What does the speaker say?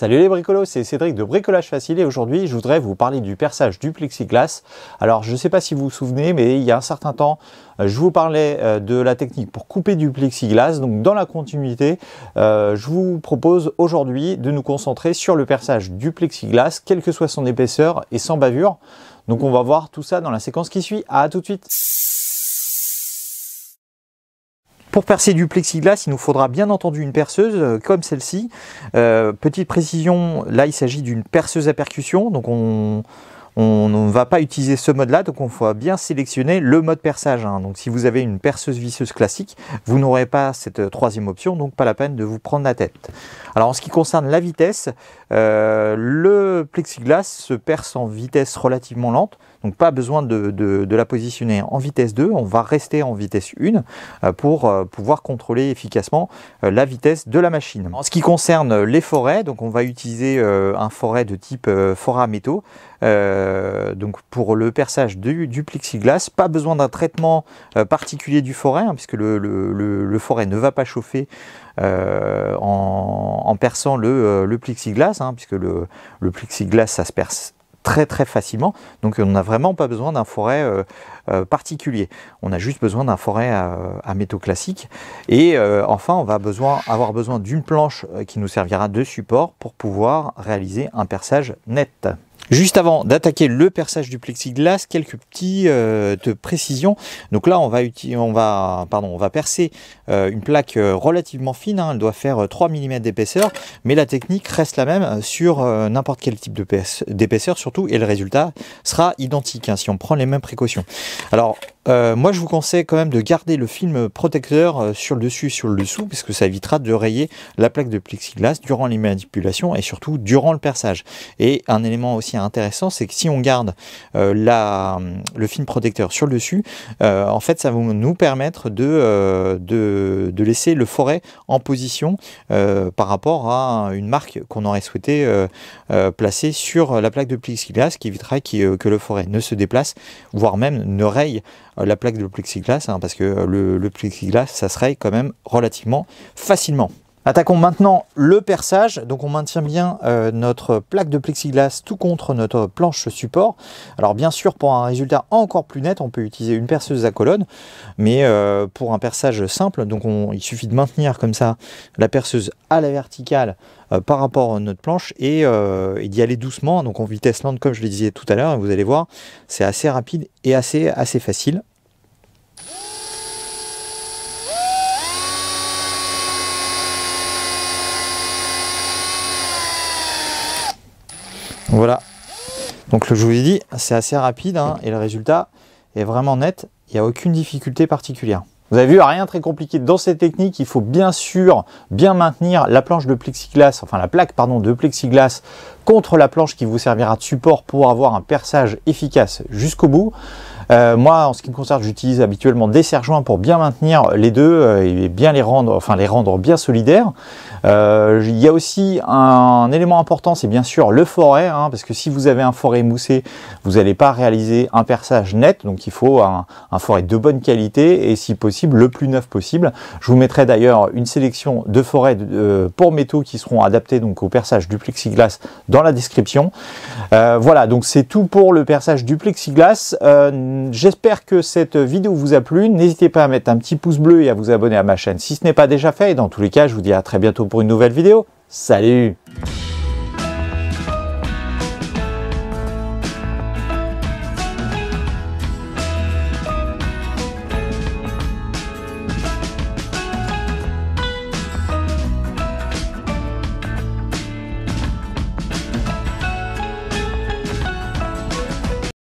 Salut les bricolos, c'est Cédric de Bricolage Facile et aujourd'hui je voudrais vous parler du perçage du plexiglas. Alors je ne sais pas si vous vous souvenez, mais il y a un certain temps je vous parlais de la technique pour couper du plexiglas. Donc dans la continuité, je vous propose aujourd'hui de nous concentrer sur le perçage du plexiglas, quelle que soit son épaisseur et sans bavure. Donc on va voir tout ça dans la séquence qui suit. À tout de suite. Pour percer du plexiglas, il nous faudra bien entendu une perceuse comme celle-ci. Petite précision, là il s'agit d'une perceuse à percussion, donc on ne va pas utiliser ce mode-là, donc on va bien sélectionner le mode perçage. Donc si vous avez une perceuse visseuse classique, vous n'aurez pas cette troisième option, donc pas la peine de vous prendre la tête. Alors en ce qui concerne la vitesse, le plexiglas se perce en vitesse relativement lente, donc pas besoin de la positionner en vitesse 2, on va rester en vitesse 1 pour pouvoir contrôler efficacement la vitesse de la machine. En ce qui concerne les forets, donc on va utiliser un foret de type foret à métaux. Donc pour le perçage du plexiglas, pas besoin d'un traitement particulier du foret, puisque le foret ne va pas chauffer en perçant le plexiglas, puisque le plexiglas ça se perce très facilement, donc on n'a vraiment pas besoin d'un foret particulier, on a juste besoin d'un foret à métaux classique. Et enfin on va avoir besoin d'une planche qui nous servira de support pour pouvoir réaliser un perçage net. Juste avant d'attaquer le perçage du plexiglas, quelques petites précisions. Donc là, on va percer une plaque relativement fine, elle doit faire 3 mm d'épaisseur, mais la technique reste la même sur n'importe quel type d'épaisseur surtout, et le résultat sera identique si on prend les mêmes précautions. Alors, moi je vous conseille quand même de garder le film protecteur sur le dessus, sur le dessous, parce que ça évitera de rayer la plaque de plexiglas durant les manipulations et surtout durant le perçage. Et un élément aussi intéressant, c'est que si on garde le film protecteur sur le dessus, en fait ça va nous permettre de laisser le foret en position par rapport à une marque qu'on aurait souhaité placer sur la plaque de plexiglas, qui évitera que le foret ne se déplace, voire même ne raye la plaque de plexiglas, parce que le plexiglas ça se raye quand même relativement facilement. Attaquons maintenant le perçage. Donc on maintient bien notre plaque de plexiglas tout contre notre planche support. Alors bien sûr, pour un résultat encore plus net, on peut utiliser une perceuse à colonne, mais pour un perçage simple, donc il suffit de maintenir comme ça la perceuse à la verticale par rapport à notre planche et d'y aller doucement, donc en vitesse lente comme je le disais tout à l'heure, et vous allez voir, c'est assez rapide et assez facile. Voilà, donc je vous ai dit, c'est assez rapide et le résultat est vraiment net, il n'y a aucune difficulté particulière. Vous avez vu, rien de très compliqué dans cette technique. Il faut bien sûr bien maintenir la planche de plexiglas, enfin la plaque de plexiglas contre la planche qui vous servira de support pour avoir un perçage efficace jusqu'au bout. Moi, en ce qui me concerne, j'utilise habituellement des serre-joints pour bien maintenir les deux et bien les rendre bien solidaires. Il y a aussi un élément important, c'est bien sûr le foret, parce que si vous avez un foret moussé, vous n'allez pas réaliser un perçage net, donc il faut un foret de bonne qualité et si possible le plus neuf possible. Je vous mettrai d'ailleurs une sélection de forets pour métaux qui seront adaptés donc au perçage du plexiglas dans la description. Voilà, donc c'est tout pour le perçage du plexiglas. J'espère que cette vidéo vous a plu. N'hésitez pas à mettre un petit pouce bleu et à vous abonner à ma chaîne si ce n'est pas déjà fait. Et dans tous les cas, je vous dis à très bientôt pour une nouvelle vidéo. Salut!